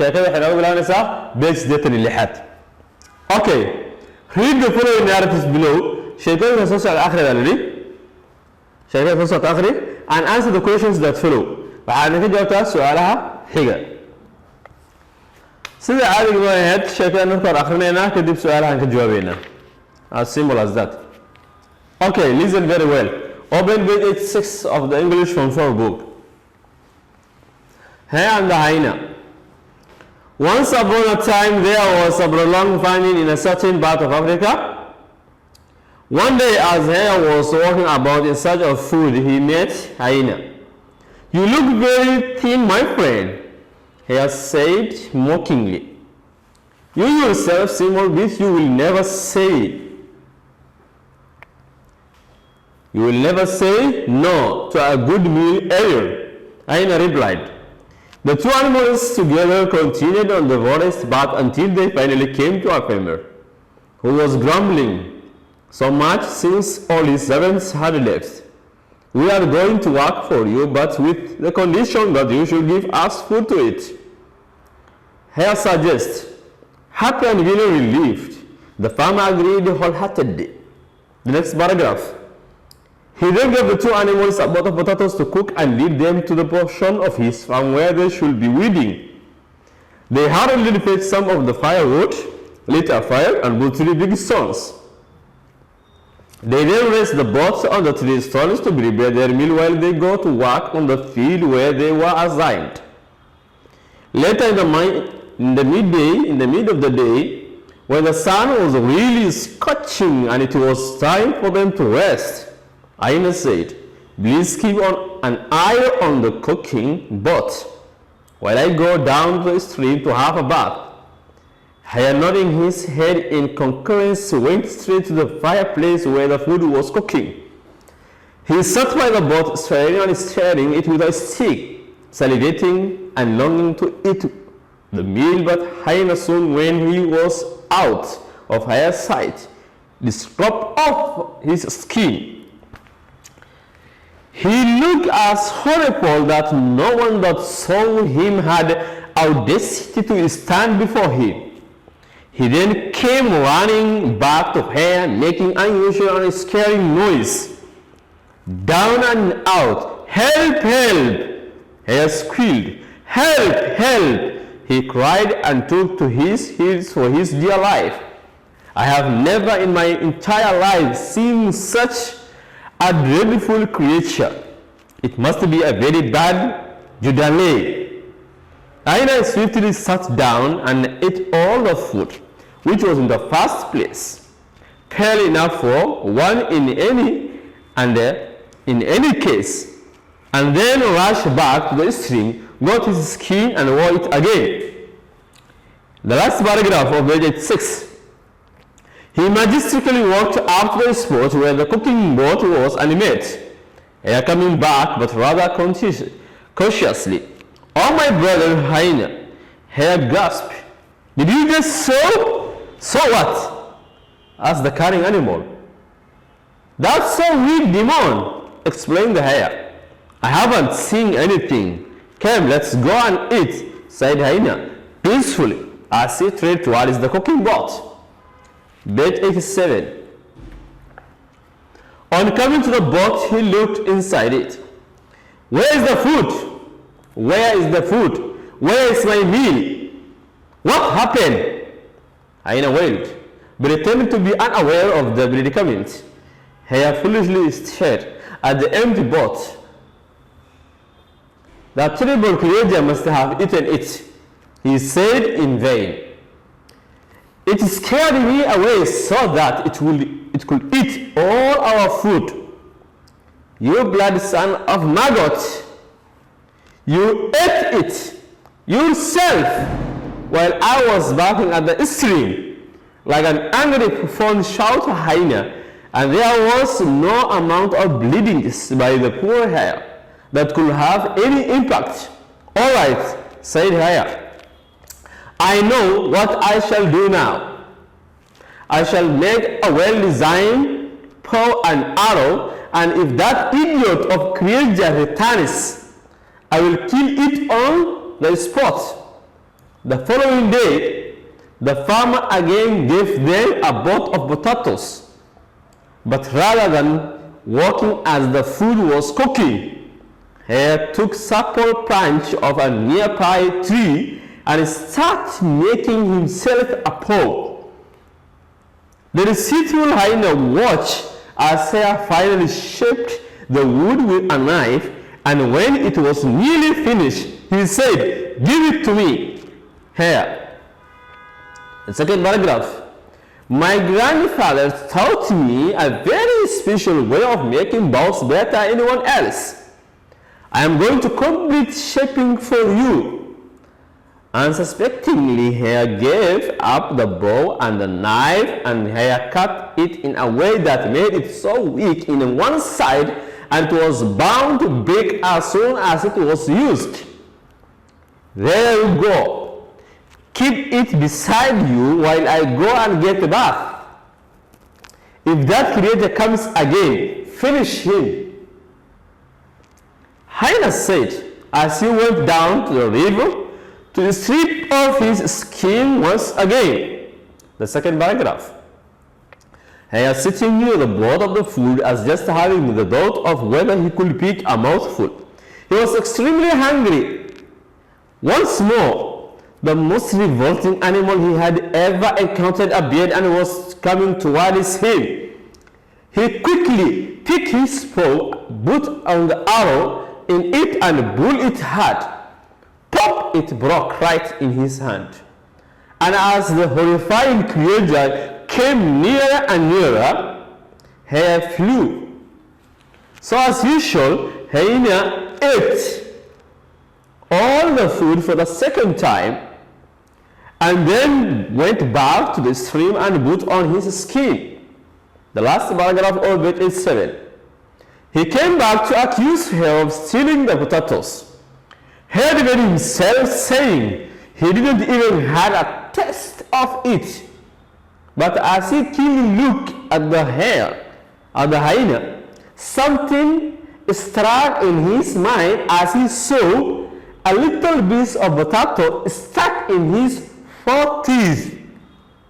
sheekada waxay noogu bilaabanaysaa page 86 okay read the following narratives below sheekada soo socda akhriga lidi sheekada soo socda akhri and answer the questions that follow waxaad ka jawaabtaa su'aalaha xiga sida caadiga ma ahayd sheekada markaan akhrinayna kadib su'aalahan ka jawaabeena as simple as that okay listen very well open page 86 of the English Form 4 book Hare and the hyena. Once upon a time there was a prolonged famine in a certain part of Africa. One day as Hare was walking about in search of food, he met Hyena. You look very thin, my friend, Hare said mockingly. You yourself seem all this, you will never say. You will never say no to a good meal earlier, Hyena replied. The two animals together continued on the forest path until they finally came to a farmer who was grumbling so much since all his servants had left. We are going to work for you, but with the condition that you should give us food to eat. Hare suggests. Happy and feeling relieved, the farmer agreed wholeheartedly. The next paragraph. He then gave the two animals a pot of potatoes to cook and lead them to the portion of his farm where they should be weeding. They hurriedly fetched some of the firewood, lit a fire, and put 3 big stones. They then raised the boats on the 3 stones to prepare their meal while they go to work on the field where they were assigned. Later in the mid of the day, when the sun was really scorching and it was time for them to rest, Hyena said, please keep an eye on the cooking pot while I go down to the stream to have a bath. Hare, nodding his head in concurrence, went straight to the fireplace where the food was cooking. He sat by the pot, stirring it with a stick, salivating and longing to eat the meal, but Hyena soon, when he was out of Hare's sight, stripped off his skin. He looked as horrible that no one that saw him had audacity to stand before him. He then came running back to Hare, making unusual and scary noise. Down and out, help, help! Hare squealed. Help, help! He cried and took to his heels for his dear life. I have never in my entire life seen such a dreadful creature. It must be a very bad Judale. Hyena swiftly sat down and ate all the food, which was in the first place, pale enough for one in any case, and then rushed back to the stream, got his skin and wore it again. The last paragraph of page 86. He majestically walked up to the spot where the cooking pot was and met Hare coming back, but rather cautiously. Oh, my brother Hyena, Hare gasped. Did you just sow? So what? Asked the carrying animal. That's so weak, demon, explained the Hare. I haven't seen anything. Come, let's go and eat, said Hyena peacefully as he tread towards the cooking pot. Page 87. On coming to the boat, he looked inside it. Where is the food? Where is the food? Where is my meal? What happened? Hyena wailed, pretending to be unaware of the predicament. Hare foolishly stared at the empty boat. That terrible creature must have eaten it, he said in vain. It scared me away so that it could eat all our food. You bloody son of maggot! You ate it yourself while I was bathing at the stream. Like an angry fawn shouted Hyena, and there was no amount of bleeding by the poor Hare that could have any impact. All right, said Hare. I know what I shall do now. I shall make a well-designed bow and arrow, and if that idiot of creature returns, I will kill it on the spot. The following day, the farmer again gave them a boat of potatoes, but rather than working as the food was cooking, he took supple branch of a nearby tree and started making himself a pole. The deceitful hyena watched as he finally shaped the wood with a knife, and when it was nearly finished, he said, "Give it to me." Here. The second paragraph. My grandfather taught me a very special way of making bows better than anyone else. I am going to complete shaping for you. Unsuspectingly, he gave up the bow and the knife, and he cut it in a way that made it so weak in one side and it was bound to break as soon as it was used. There you go. Keep it beside you while I go and get a bath. If that creator comes again, finish him. Hyena said as he went down to the river to strip off his skin once again. The second paragraph. He was sitting near the board of the food as just having the thought of whether he could pick a mouthful. He was extremely hungry. Once more, the most revolting animal he had ever encountered appeared and was coming towards him. He quickly picked his bow, put on the arrow in it and pulled it hard. Pop! It broke right in his hand. And as the horrifying creature came nearer and nearer, he flew. So as usual, hyena ate all the food for the second time and then went back to the stream and put on his skin. The last paragraph of it is 7. He came back to accuse her of stealing the potatoes. He defended himself, saying he didn't even have a taste of it. But as he keenly looked at the hyena, something struck in his mind as he saw a little piece of potato stuck in his front teeth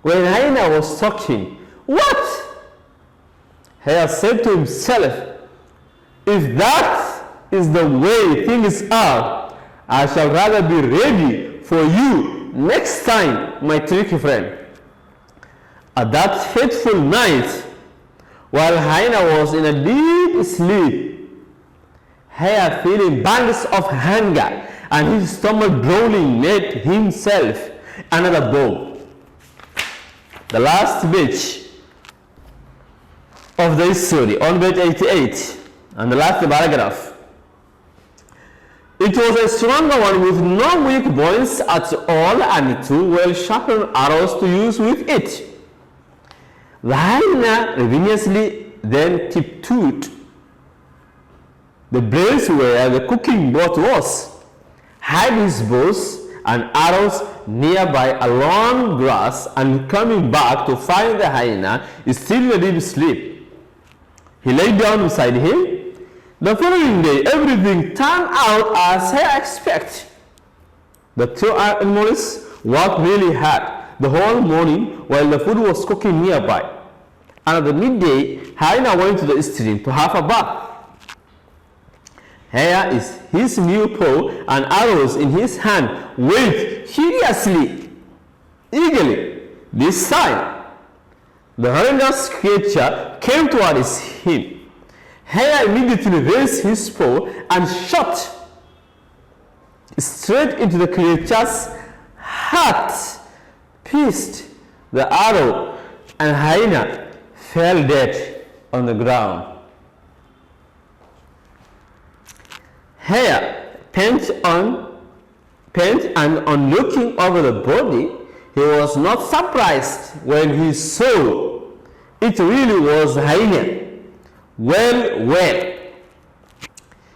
when hyena was talking. What? He said to himself, if that is the way things are, I shall rather be ready for you next time, my tricky friend. At that fateful night, while hyena was in a deep sleep, he feeling pangs of hunger and his stomach growling, made himself another bow. The last page of the story, on page 88, and the last paragraph. It was a stronger one with no weak points at all and 2 well-sharpened arrows to use with it. The hyena ravenously then tiptoed the place where the cooking pot was, hid his bows and arrows nearby along grass, and coming back to find the hyena still in a deep sleep. He lay down beside him. The following day, everything turned out as he expected. The 2 animals worked really hard the whole morning while the food was cooking nearby. And at the midday, hyena went to the stream to have a bath. Here is his new bow and arrows in his hand. Wait, curiously, eagerly. This time, the horrendous creature came towards him. Here immediately raised his bow and shot straight into the creature's heart, pierced the arrow, and hyena fell dead on the ground. Here, pent and on looking over the body, he was not surprised when he saw it really was hyena. Well,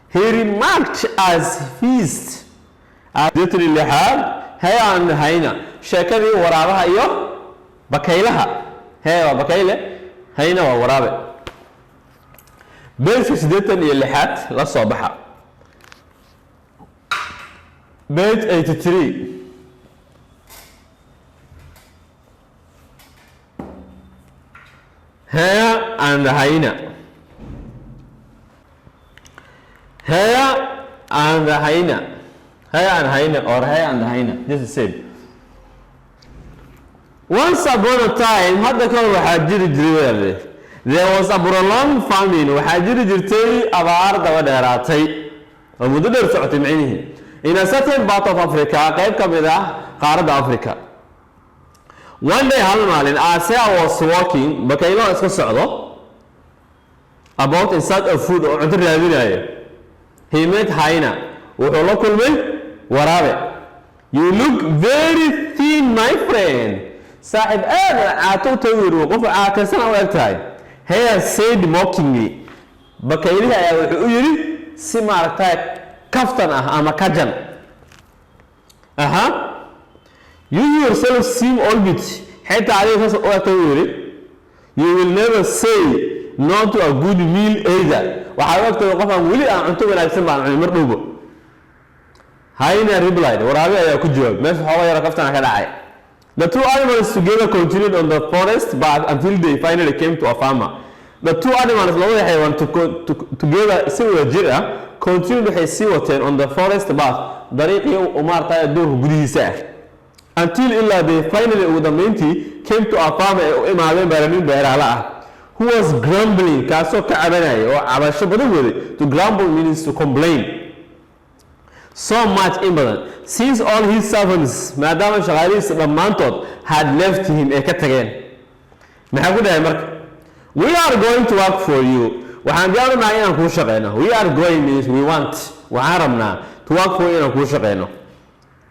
he remarked as feast aditri lihad haya and hyena sheekadii waraabaha iyo bakaylaha haya waa bakayle hyena waa waraabe beelka 86 la soo baxa page 83 hare and hyena. Hare and hyena. Hare and hyena or hare and hyena, just the same. Once upon a time, hadda ka waxaa jiri jiray there was a prolonged famine. waxaa jiri jirtay abaar daba dheeraatay oo muddo dheer socotay macnihi in a certain part of Africa, qayb ka mid ah qaaradda Africa. One day hal maalin Asia was walking, bakaylo iska socdo about in search of food oo cunto raadinayo. He met hyena. wuxuu la kulmay waraabe. You look very thin, my friend. saaxib aad caato tawir qof caakaysan oo egtahay. Hare said mockingly. bakaylihi ayaa wuxuu u yiri si maaragtay kaftan ah ama kajan. You yourself seem all bit. xitaa adiga saas oo egtahay u yiri. You will never say no to a good meal either. waxaa ogtahay qof aan weli aan cunto wanaagsan baan cunay mar dhowba. Hyena replied. waraabe ayaa ku jawaab. meesha xoogaa yar kaftan ka dhacay. The two animals together continued on the forest path until they finally came to a farmer. The two animals labada xayawaan together si wada jir ah continued waxay sii wateen on the forest path dariiqii u maartay doorka gudihiisa ah until ilaa they finally ugu dambeyntii came to a farmer ee u imaadeen beeranin beeraala ah who was grumbling kaasoo ka cabanaya oo cabasho badan waday. To grumble means to complain so much in badan since all his servants maadaama shaqaalihiisa dhammaantood had left him ee ka tageen. maxaa ku dhahay marka we are going to work for you. waxaan diyaarinahay inaan kuu shaqeyno. we are going means we want. waxaan rabnaa to work for you inaan kuu shaqeyno.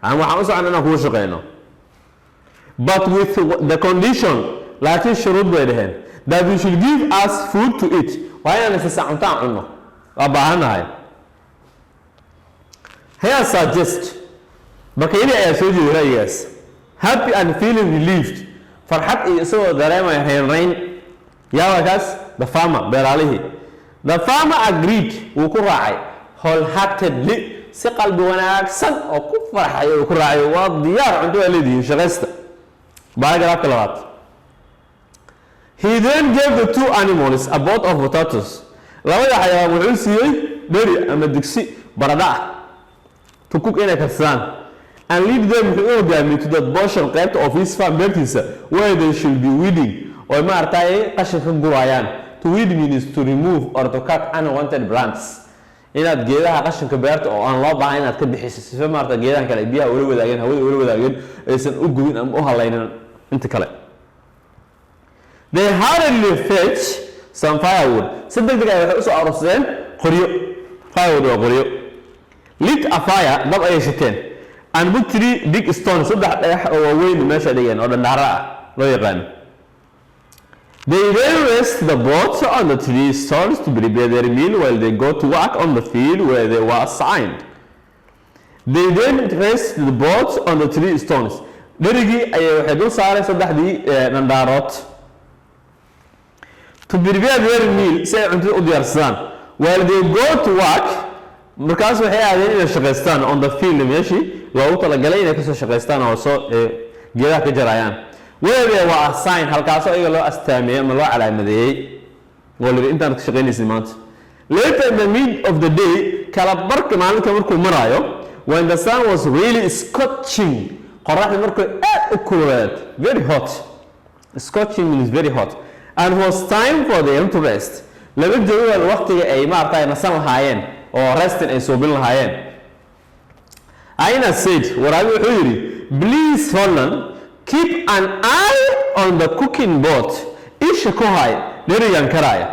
waxaan u soconnaa inaan kuu shaqeyno. but with the condition laakiin shuruud bay dhaheen that you should give us food to eat. waa inaan isa cuntaan cunno. waa baahannahay. Here suggest bakayli ayaa soo jeeday ra'yigaas. Happy and feeling relieved. farxad iyo isagoo dareemaya reynreyn. yaa kaas the farmer beeralihi. The farmer agreed. wuu ku raacay wholeheartedly si qalbi wanaagsan oo ku farxay oo ku raacay. waa diyaar cunto ay leeyihiin shaqaysta. baagaraabka labaad. He then gave the two animals a bowl of potatoes. labada xayawaan wuxuu siiyey dheri ama digsi baradha ah to cook inay karsadaan and lead them wuxuu u hogaamiyey to that portion qaybta of his farm beertiisa where they should be weeding oo maartay qashinka gurayaan. To weed means to remove or to cut unwanted plants. inaad geedaha qashinka beerta oo aan loo baahan inaad ka bixiso si maartay geedahan kale biyaha wala wadaageen hawada wala wadaageen aysan u gubin ama u halaynin inta kale. They hurriedly fetch some firewood. si degdeg ah waxay u soo aroorsadeen qoryo. firewood waa qoryo. lit a fire dab ayay shiteen and put 3 big stones saddex dhagax oo waaweyn meesha dhigeen oo dhandhaara ah loo yaqaan. They then rest the boat on the 3 stones to prepare their meal while they go to work on the field where they were assigned. They then rest the boat on the 3 stones. dherigii ayay waxay dul saareen saddexdii dhandhaarood to prepare their meal si ay cuntada u diyaarsadaan while they go to work. markaas waxay aadeen inay shaqaystaan on the field meeshii loogu talagalay inay kasoo shaqaystaan oo soo geedaha ka jarayaan. where they were assigned halkaasoo iyaga loo astaameeyey ama loo calaamadeeyey oo la intaan ka shaqaynaysid maanta. Later in the mid of the day kala barka maalinka markuu maraayo when the sun was really scorching qoraxda markuu aad u kululayd very hot. Scorching means very hot and was time for them to rest. laga joogo waqtiga ay maartay nasan lahaayeen oo restin ay soo bil lahaayeen. Aina said waraabi wuxuu yiri please Holland keep an eye on the cooking pot. isha ku hay dherigan karaya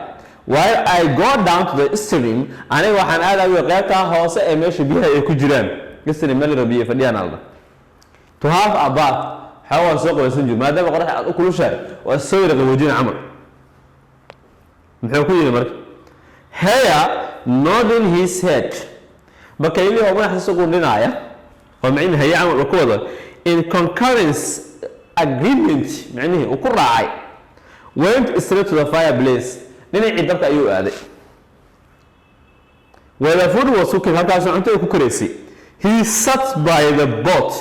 while I go down to the stream. aniga waxaan aadayo qaybta hoose ee meesha biyaha ay ku jiraan. stream meel rabiye fadhiyaan alda to have a bath. xawaan soo qabaysan jir maadaama qoraxda aad u kulushahay waa soo yar qaboojin camal. muxuu ku yiri marka Hare nodding his head. bakayli oo madaxiisa ugu dhinaya oo macna haya camal ku wada in concurrence agreement macnaheedu uu ku raacay went straight to the fireplace. dhinacii dabka ayuu aaday. where the food was cooking halkaas cunto ku kareysay. He sat by the boat.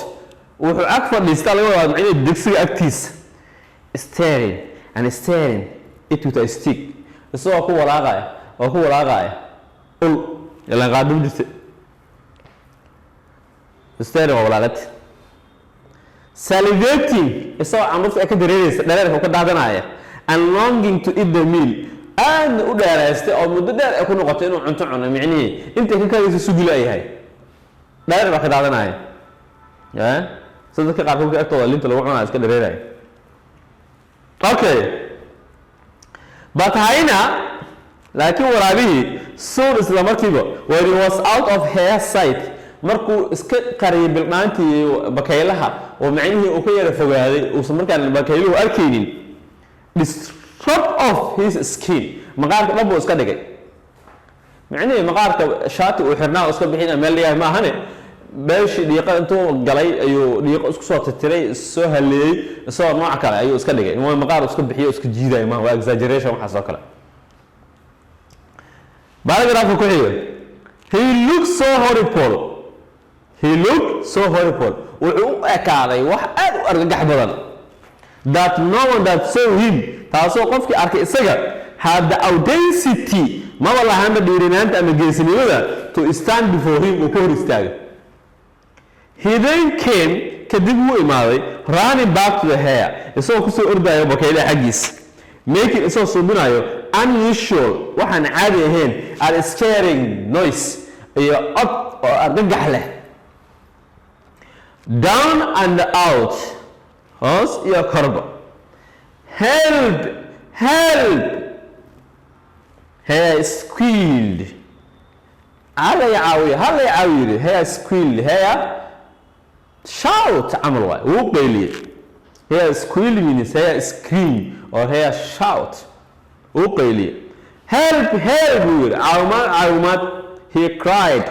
wuxuu ag fadhiistay laga wadaa macnaheedu digsiga agtiisa staring and staring it with a stick isagoo ku walaaqaya oo ku walaaqaya ul ila qaadum jirtay isteero walaaqad salivating isagoo candhuufta ka dareeraysa dhareerka ka daadanaya and longing to eat the meal aad u dheeraystay oo muddo dheer ay ku noqotay inuu cunto cuno micnihi inta ka kaleeyay sugula yahay dhareer ba ka daadanaya sadaka qaarkood ka agtooda linta lagu cunaa iska dhareeray okay but hayna laakiin waraabihi soon isla markiiba when he was out of her sight markuu iska qariyay bilmaantii bakaylaha oo macnihi uu ka yara fogaaday uu markaan bakayluhu arkaynin disrupt of his skin maqaarka dhan buu iska dhigay macnihi maqaarka shaati uu xirnaa iska bixina meel leeyahay ma ahane beeshi dhiiqa intuu galay ayuu dhiiqo isku soo tirtiray soo haleeyay soo nooc kale ayuu iska dhigay inuu maqaar iska bixiyo iska jiiday ma waa exaggeration waxa soo kale paragraph ku xiga he looked so horrible wuxuu u ekaaday wax aad u argagax badan that no one that saw him taasoo qofkii arkay isaga had the audacity maba lahaanba dhiirinaanta ama geesinimada to stand before him uu ka hor istaagay he then came kadib wuu imaaday running back to the hair isagoo kusoo ordayo bakaylaha xaggiisa making isagoo suubinayo unusual waxaan caadi ahayn and scaring noise iyo cod oo argagax leh down and out hoos iyo korba help hair squealed هلا يعاوي hair squealed hair shout عمل واي وقيلي hair squeal means hair scream or hair shout وقيلي help عاومات he cried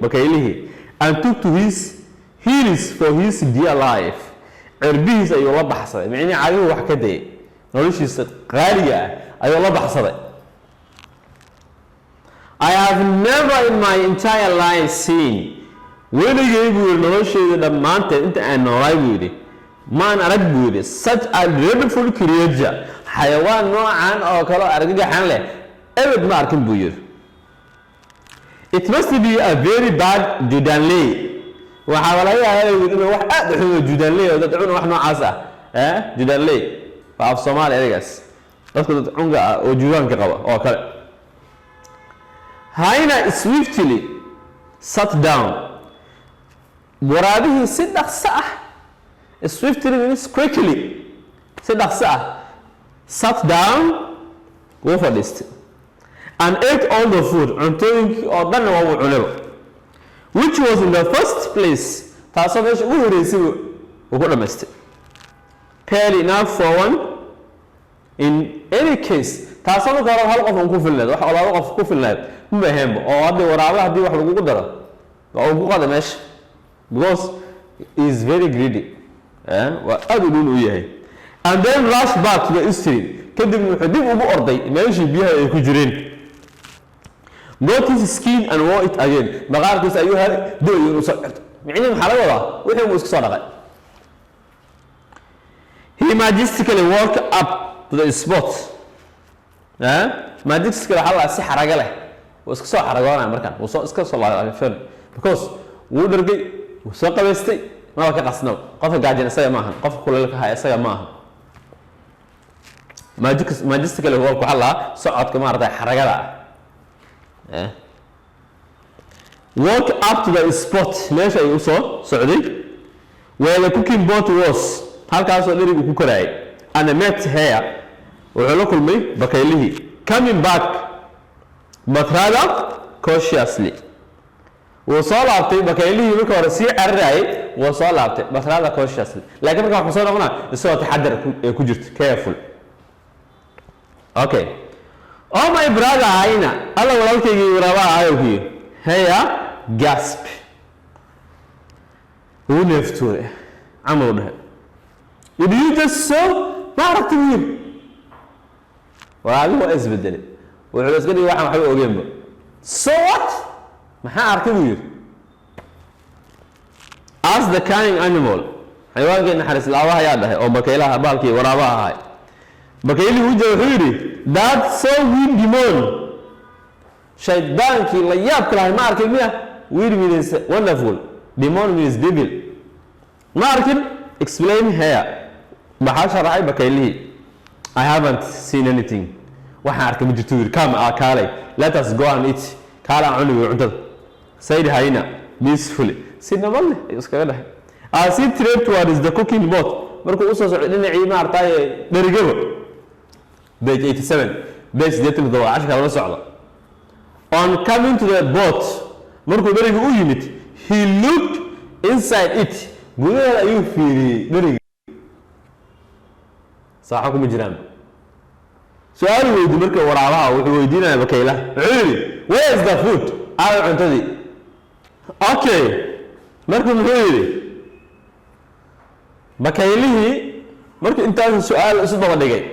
بكيله and took to his heels for his dear life عربيس أيوة الله بحصده يعني عاوي واحد كده نقولش غالية أيوة الله بحصده I have never in my entire life seen weligay buu noloshayda dhammaanteed inta aan noolay buu yidhi maan arag buu yidhi such a dreadful creature xayawaan noocan oo kale argagaxan leh ebed ma arkin buu yidhi it must be a very bad judanley waxaa laga yaabaa inuu wax aad u xun judanley oo dad cun wax noocaas ah judanley waa af Soomaali erigaas dadka dad cunga ah oo judaanka qaba oo kale Hyena swiftly sat down waraabihi si dhaqso ah swiftly means quickly si dhaqso ah sat down wuu fadhiistay and ate all the food cuntooyinkii oo dhan waa uu cunay which was in the first place taasoo meesha ugu horeysay uu ku dhamaystay barely enough for one in any case taasoo marka hore hal qof ku filnayd wax laba qof ku filnayd ma ahayn oo hadda waraabaha hadii wax lagu daro oo ugu qada meesha because he is very greedy waa aad u dhow yahay and then rush back to the stream kadib wuxuu dib ugu orday meeshii biyaha ay ku jireen got his skin and wore it again maqaarkiisa ayuu helay dooyo inuu soo xirto micnaheedu maxaa laga wadaa wixii uu iska soo dhaqay he majestically walked up to the spot majestically waxa si xaraga leh oo iska soo xaragoonaa markaan uu soo iska soo laabay because wuu dhargay wuu soo qabeystay ma ka qasnaa qofka gaajin isaga ma aha qofka kuleelka ha isaga ma aha majestically walk waxa la socodka ma arday xaragada walk up to the spot meesha ay u soo socday where the cooking pot was halkaas oo dherigu ku koraayay and met here wuxuu la kulmay bakaylihii coming back but rather cautiously wuu soo laabtay bakaylihii marka hore sii cararayay wuu soo laabtay but rather cautiously laakiin marka wuxuu soo noqonaa isagoo taxadar ku jirto careful okay oh my brother Hyena alla walaalkaygii waraabaha ayuu haya gasp wuu neeftuure camal dhahay did you just saw ma aragtay wiil waraabihi waa isbedelay wuxuu iska dhigay waxaan waxba ogeynba so what maxaa arkay buu yidhi as the cunning animal xayawaankii naxariis laabaha ayaa dhahay oo bakaylaha baalkii waraabaha ahay bakayli uu jawaabay that so weird demon shaydaankii la yaab kalahay ma arkin miya weird means wonderful demon means devil ma arkin explain here maxaa sharaxay bakayli I haven't seen anything waxaan arkay ma jirto wir come kaalay let us go and eat kaala cunug cuntada sayid hayna peacefully sinamale iskaga dhahay as he trip towards the cooking pot markuu u soo socday dhinacii ma artay dherigaba page 87 page 87 ashka la socdo on coming to the boat markuu dheriga u yimid he looked inside it gudaha ayuu fiiriyay dheriga saaxo kuma jiraan su'aal weydiin markii waraabaha wuxuu weydiinaya bakayla where is the food ay cuntadii okay markuu muxuu yiri bakaylihii markuu intaas su'aal isu daba dhigay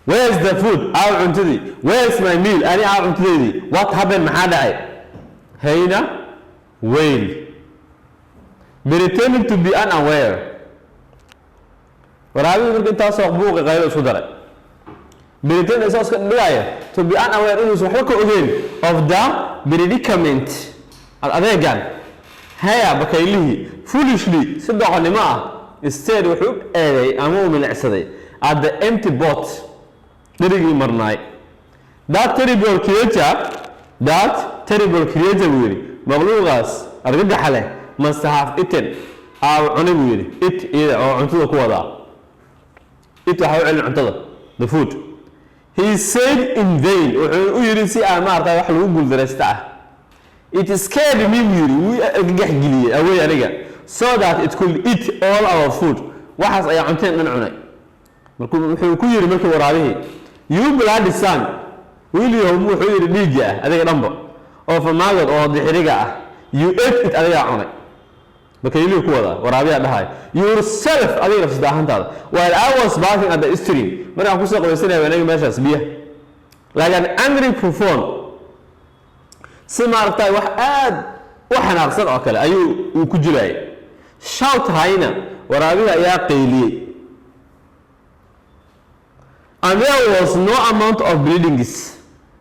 where is the food ay cuntadii where is my meal ani ay cuntadii what happened maxaa dhacay hayna wail pretending to be unaware waraabihi markii intaas oo buuqa qaylo isku daray pretending is to be unaware inuu waxba ka ogeyn of the predicament adeegan haya bakaylihi foolishly si doqonnimo ah instead wuxuu eeday ama uu milicsaday at the empty boat dherigii marnaay that terrible creature wili makhluuqaas argagaxa leh must have eaten cunay buu yidhi it iyada oo cuntada ku wadaa it waxa u celin cuntada the food he said in vain wuxuu u yidhi si aan maartay wax lagu guuldareysta ah it scared me wuu argagax geliyay away aniga so that it could eat all our food waxaas ayaa cunteen dhan cunay markuu wuxuu ku yidhi markii waraabihii you bloody son william wuxuu yidhi dhiigga ah adiga dhanba oo famagad oo dixiriga ah you ate it adiga cunay bakaylihi ku wada waraabiya dhahay yourself adiga nafsada ahaantaada while I was bathing at the stream markaan ku soo qabaysanay aniga meeshaas biyaha like an angry profound si maartay wax aad u xanaaqsan oo kale ayuu ku jiray shout hayna waraabiya ayaa qayliyay and there was no amount of bleeding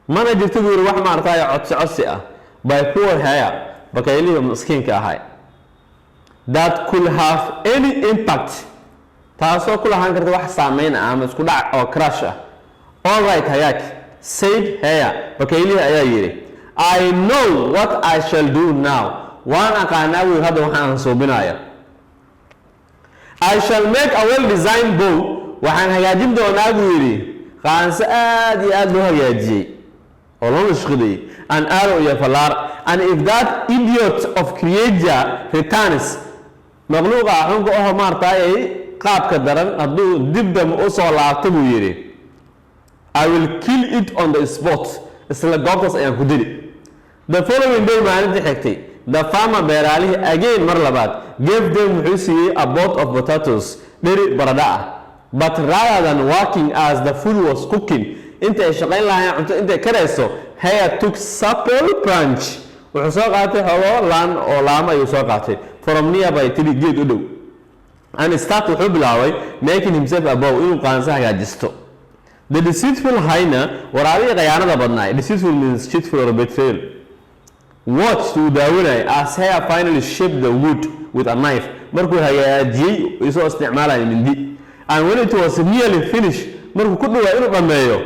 mana jirto buur wax maartay codsi ah by poor hair bakaylihi miskiinka ahay that could have any impact taasoo ku lahaan karta wax saameyn ah ama isku dhac oo crash ah all right hayak said hair bakaylihi ayaa yiri I know what I shall do now waan aqaanaa wiil hadda waxaan soobinaya I shall make a well designed bow waxaan hagaajin doonaa buu yiri qaanso aad iyo aad loo hagaajiyay oo loo shaqeeyay an arrow iyo falar and if that idiot of creator returns makhluuqa xunka oo maartay qaabka daran haduu dibdam u soo laabto buu yiri I will kill it on the spot isla goobtaas ayaan ku dili the following day maalintii xigtay the farmer beeralihi again mar labaad gave them wuxuu siiyey a pot of potatoes dheri barada ah but rather than working as the food was cooking inta ay shaqayn lahaayeen cunto inta karayso Haya took supple branch wuxuu soo qaatay xoolo laan oo laama ayuu soo qaatay from nearby tiri geed u dhow and start wuxuu bilaabay making himself a bow inuu qaansa hagaajisto the deceitful hyena waraabiga qayaanada badnaa deceitful means cheatful or betrayal watched to daawanay as Haya finally shaped the wood with a knife markuu hagaajiyay isoo isticmaalay mindi and when it was nearly finished markuu ku dhawaa inuu dhameeyo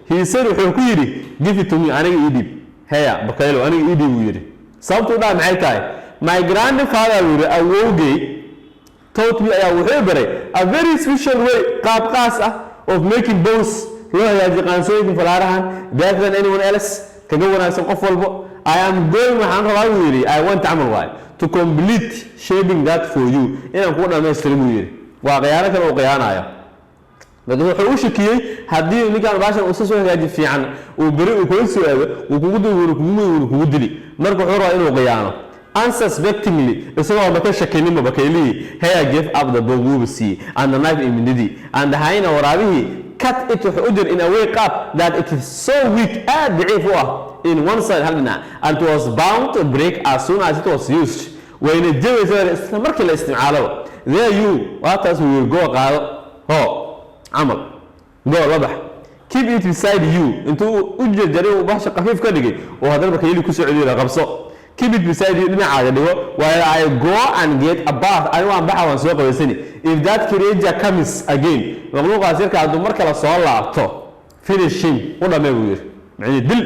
he said wuxuu ku yiri give it to me aniga ii dhib Haya bakaylo aniga ii dhib uu yiri sababtu dhaa maxay tahay my grandfather wuri awowgay taught me ayaa wuxuu baray a very special way qaab qaas ah of making bows loo hagaajiyo qaansooyinka falaarahan better than anyone else kaga wanaagsan qof walbo I am going waxaan rabaa uu yiri I want amal waay to complete shaping that for you inaan ku dhameystiro uu yiri waa qayaano kale oo qayaanaya dadku wuxuu u shakiyay hadii ninkan baashan uu soo hagaaji fiican uu bari uu ku soo aado uu kugu dili marka wuxuu rabaa inuu qayaano unsuspectingly isagoo baka shakinimo bakaylihi Haya gave up the bow wuu see and the knife immediately and hayna waraabihi cut it ujr in a way up that it is so weak and daciif u ah in one side halna and it was bound to break as soon as it was used when it jawaysay markii la isticmaalo there you what as we will go qaado ho amal go la bax keep it beside you intuu u jarjaray oo bahasha qafiif ka dhigay oo hadal markay ku soo celiyo qabso keep it beside you dhinacaaga dhigo while I go and get a bath I want baxa waan soo qabaysani if that creature comes again makhluuqaas yarka hadduu mar kale soo laabto finish him u dhamee buu yiri macni dil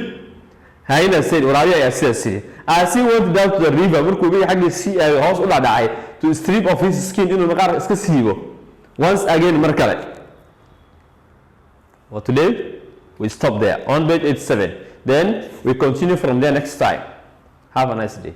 hayna said waraabi ayaa sidaas as he went down to the river markuu uga xagga si ay hoos u dhacay to strip of his skin inuu maqaar iska siibo once again mar kale. Well, today we stop there on page 87. Then we continue from there next time. Have a nice day.